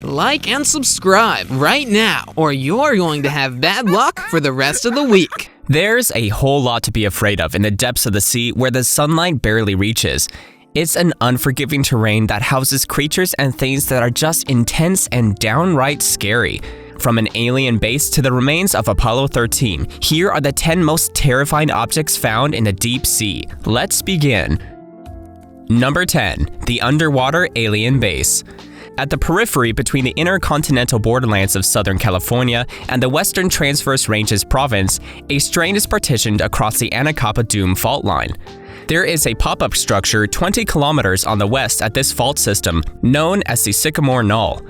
Like and subscribe right now, or you're going to have bad luck for the rest of the week. There's a whole lot to be afraid of in the depths of the sea where the sunlight barely reaches. It's an unforgiving terrain that houses creatures and things that are just intense and downright scary. From an alien base to the remains of Apollo 13, here are the 10 most terrifying objects found in the deep sea. Let's begin. Number 10. The Underwater Alien Base. At the periphery between the inner continental borderlands of Southern California and the Western Transverse Ranges province, a strain is partitioned across the Anacapa-Dume fault line. There is a pop-up structure 20 kilometers on the west at this fault system, known as the Sycamore Knoll.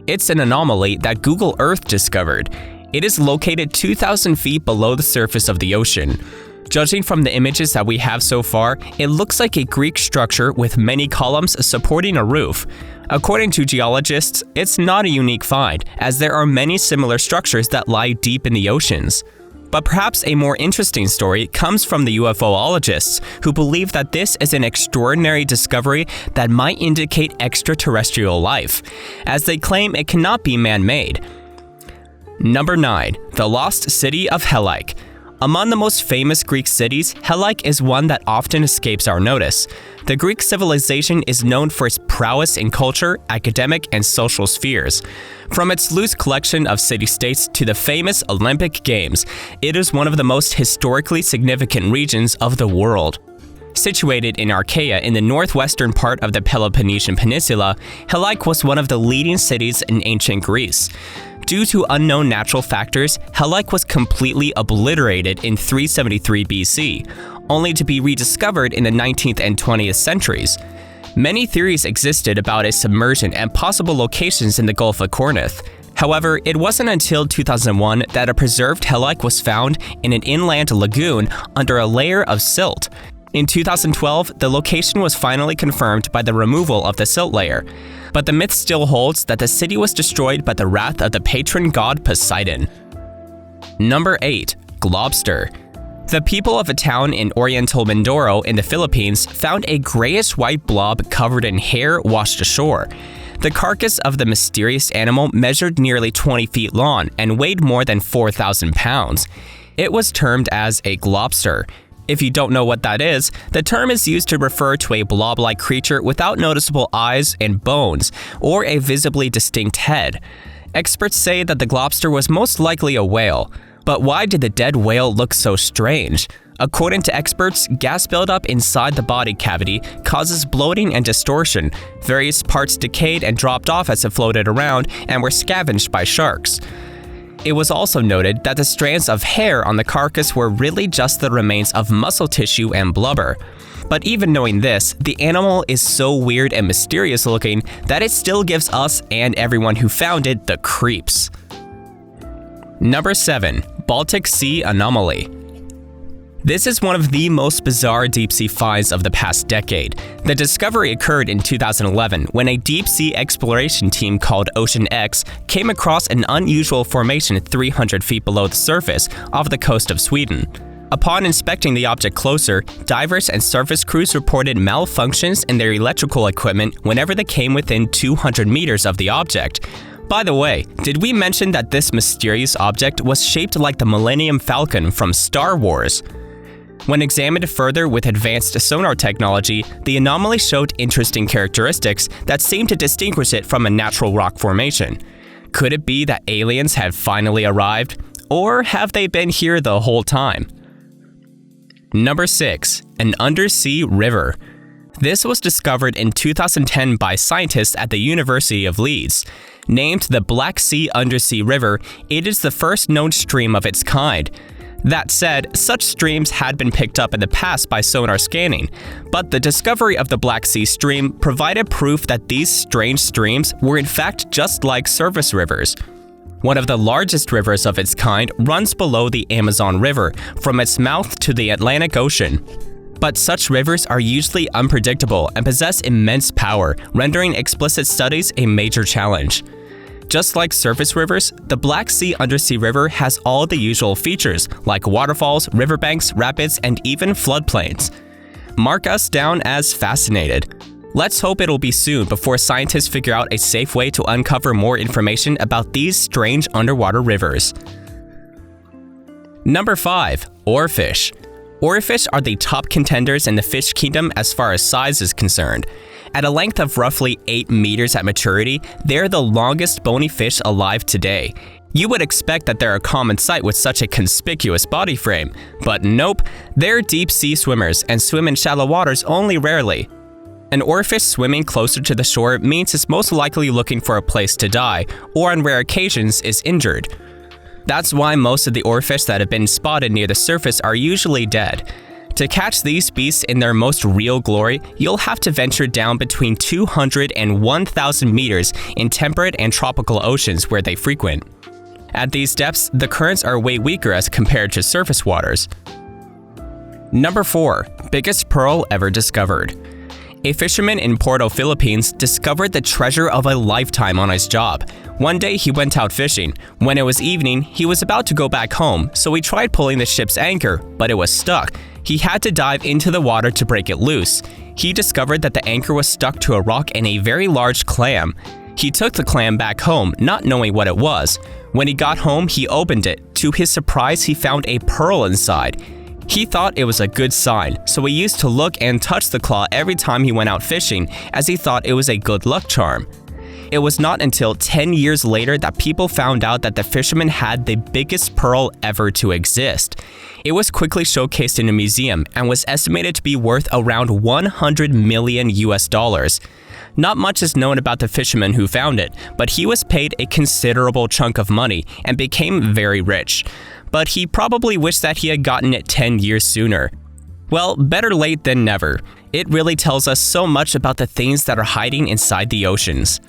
It's an anomaly that Google Earth discovered. It is located 2,000 feet below the surface of the ocean. Judging from the images that we have so far, it looks like a Greek structure with many columns supporting a roof. According to geologists, it's not a unique find, as there are many similar structures that lie deep in the oceans. But perhaps a more interesting story comes from the UFOlogists, who believe that this is an extraordinary discovery that might indicate extraterrestrial life, as they claim it cannot be man-made. Number 9. The Lost City of Helike. Among the most famous Greek cities, Helike is one that often escapes our notice. The Greek civilization is known for its prowess in culture, academic, and social spheres. From its loose collection of city-states to the famous Olympic Games, it is one of the most historically significant regions of the world. Situated in Archaea in the northwestern part of the Peloponnesian Peninsula, Helike was one of the leading cities in ancient Greece. Due to unknown natural factors, Helike was completely obliterated in 373 BC, only to be rediscovered in the 19th and 20th centuries. Many theories existed about its submersion and possible locations in the Gulf of Corinth. However, it wasn't until 2001 that a preserved Helike was found in an inland lagoon under a layer of silt. In 2012, the location was finally confirmed by the removal of the silt layer. But the myth still holds that the city was destroyed by the wrath of the patron god Poseidon. Number 8. Globster. The people of a town in Oriental Mindoro in the Philippines found a grayish-white blob covered in hair washed ashore. The carcass of the mysterious animal measured nearly 20 feet long and weighed more than 4,000 pounds. It was termed as a globster. If you don't know what that is, the term is used to refer to a blob-like creature without noticeable eyes and bones, or a visibly distinct head. Experts say that the globster was most likely a whale. But why did the dead whale look so strange? According to experts, gas buildup inside the body cavity causes bloating and distortion. Various parts decayed and dropped off as it floated around and were scavenged by sharks. It was also noted that the strands of hair on the carcass were really just the remains of muscle tissue and blubber. But even knowing this, the animal is so weird and mysterious looking that it still gives us and everyone who found it the creeps. Number 7. Baltic Sea Anomaly. This is one of the most bizarre deep-sea finds of the past decade. The discovery occurred in 2011 when a deep-sea exploration team called Ocean X came across an unusual formation 300 feet below the surface off the coast of Sweden. Upon inspecting the object closer, divers and surface crews reported malfunctions in their electrical equipment whenever they came within 200 meters of the object. By the way, did we mention that this mysterious object was shaped like the Millennium Falcon from Star Wars? When examined further with advanced sonar technology, the anomaly showed interesting characteristics that seemed to distinguish it from a natural rock formation. Could it be that aliens have finally arrived? Or have they been here the whole time? Number 6. An undersea river. This was discovered in 2010 by scientists at the University of Leeds. Named the Black Sea Undersea River, it is the first known stream of its kind. That said, such streams had been picked up in the past by sonar scanning, but the discovery of the Black Sea stream provided proof that these strange streams were in fact just like surface rivers. One of the largest rivers of its kind runs below the Amazon River, from its mouth to the Atlantic Ocean. But such rivers are usually unpredictable and possess immense power, rendering explicit studies a major challenge. Just like surface rivers, the Black Sea Undersea River has all the usual features, like waterfalls, riverbanks, rapids, and even floodplains. Mark us down as fascinated. Let's hope it'll be soon before scientists figure out a safe way to uncover more information about these strange underwater rivers. Number 5. Oarfish. Oarfish are the top contenders in the fish kingdom as far as size is concerned. At a length of roughly 8 meters at maturity, they're the longest bony fish alive today. You would expect that they're a common sight with such a conspicuous body frame, but nope, they're deep-sea swimmers and swim in shallow waters only rarely. An oarfish swimming closer to the shore means it's most likely looking for a place to die, or on rare occasions is injured. That's why most of the oarfish that have been spotted near the surface are usually dead. To catch these beasts in their most real glory, you'll have to venture down between 200 and 1,000 meters in temperate and tropical oceans where they frequent. At these depths, the currents are way weaker as compared to surface waters. Number 4. Biggest pearl ever discovered. A fisherman in Porto, Philippines discovered the treasure of a lifetime on his job. One day he went out fishing. When it was evening, he was about to go back home, so he tried pulling the ship's anchor, but it was stuck. He had to dive into the water to break it loose. He discovered that the anchor was stuck to a rock and a very large clam. He took the clam back home, not knowing what it was. When he got home, he opened it. To his surprise, he found a pearl inside. He thought it was a good sign, so he used to look and touch the claw every time he went out fishing, as he thought it was a good luck charm. It was not until 10 years later that people found out that the fisherman had the biggest pearl ever to exist. It was quickly showcased in a museum and was estimated to be worth around $100 million. Not much is known about the fisherman who found it, but he was paid a considerable chunk of money and became very rich. But he probably wished that he had gotten it 10 years sooner. Well, better late than never. It really tells us so much about the things that are hiding inside the oceans.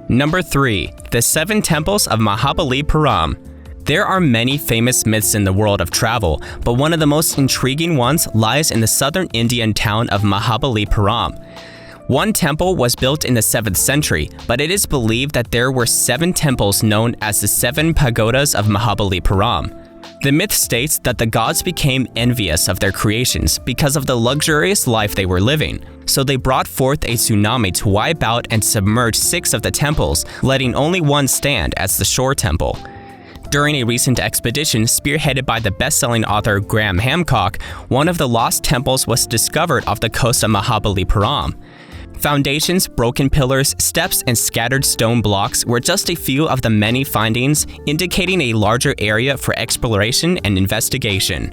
Number 3. The 7 Temples of Mahabalipuram. There are many famous myths in the world of travel, but one of the most intriguing ones lies in the southern Indian town of Mahabalipuram. One temple was built in the 7th century, but it is believed that there were 7 temples known as the 7 Pagodas of Mahabalipuram. The myth states that the gods became envious of their creations because of the luxurious life they were living, so they brought forth a tsunami to wipe out and submerge 6 of the temples, letting only one stand as the shore temple. During a recent expedition spearheaded by the best-selling author Graham Hancock, one of the lost temples was discovered off the coast of Mahabalipuram. Foundations, broken pillars, steps, and scattered stone blocks were just a few of the many findings, indicating a larger area for exploration and investigation.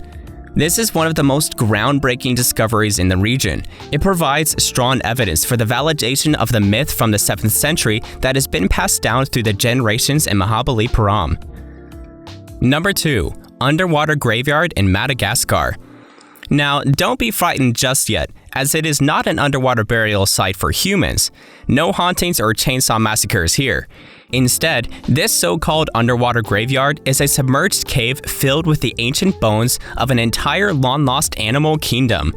This is one of the most groundbreaking discoveries in the region. It provides strong evidence for the validation of the myth from the 7th century that has been passed down through the generations in Mahabalipuram. Number 2. Underwater Graveyard in Madagascar. Now, don't be frightened just yet, as it is not an underwater burial site for humans. No hauntings or chainsaw massacres here. Instead, this so-called underwater graveyard is a submerged cave filled with the ancient bones of an entire long-lost animal kingdom.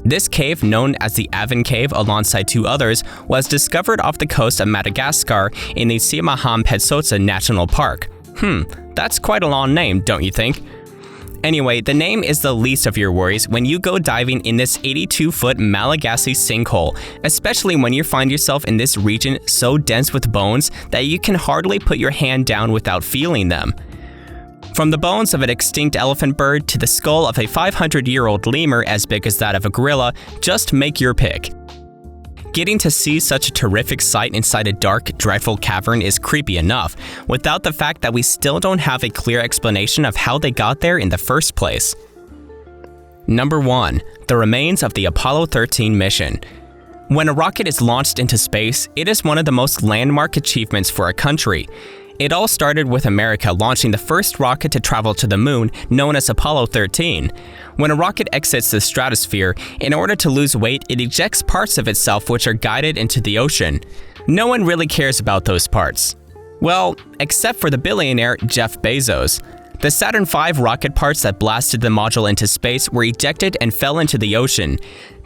This cave, known as the Avon Cave alongside 2 others, was discovered off the coast of Madagascar in the Siamaham-Petsotsa National Park. That's quite a long name, don't you think? Anyway, the name is the least of your worries when you go diving in this 82-foot Malagasy sinkhole, especially when you find yourself in this region so dense with bones that you can hardly put your hand down without feeling them. From the bones of an extinct elephant bird to the skull of a 500-year-old lemur as big as that of a gorilla, just make your pick. Getting to see such a terrific sight inside a dark, dreadful cavern is creepy enough, without the fact that we still don't have a clear explanation of how they got there in the first place. Number 1. The remains of the Apollo 13 mission. When a rocket is launched into space, it is one of the most landmark achievements for a country. It all started with America launching the first rocket to travel to the moon, known as Apollo 13. When a rocket exits the stratosphere, in order to lose weight, it ejects parts of itself which are guided into the ocean. No one really cares about those parts. Well, except for the billionaire Jeff Bezos. The Saturn V rocket parts that blasted the module into space were ejected and fell into the ocean.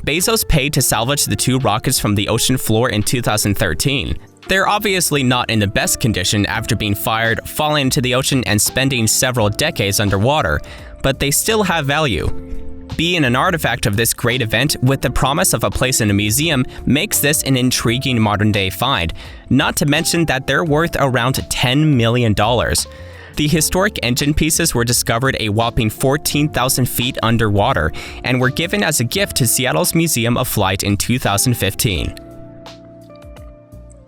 Bezos paid to salvage the 2 rockets from the ocean floor in 2013. They're obviously not in the best condition after being fired, falling into the ocean, and spending several decades underwater, but they still have value. Being an artifact of this great event with the promise of a place in a museum makes this an intriguing modern-day find, not to mention that they're worth around $10 million. The historic engine pieces were discovered a whopping 14,000 feet underwater and were given as a gift to Seattle's Museum of Flight in 2015.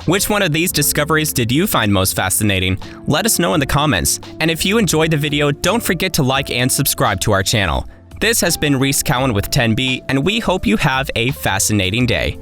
Which one of these discoveries did you find most fascinating? Let us know in the comments. And if you enjoyed the video, don't forget to like and subscribe to our channel. This has been Reese Cowan with 10B, and we hope you have a fascinating day.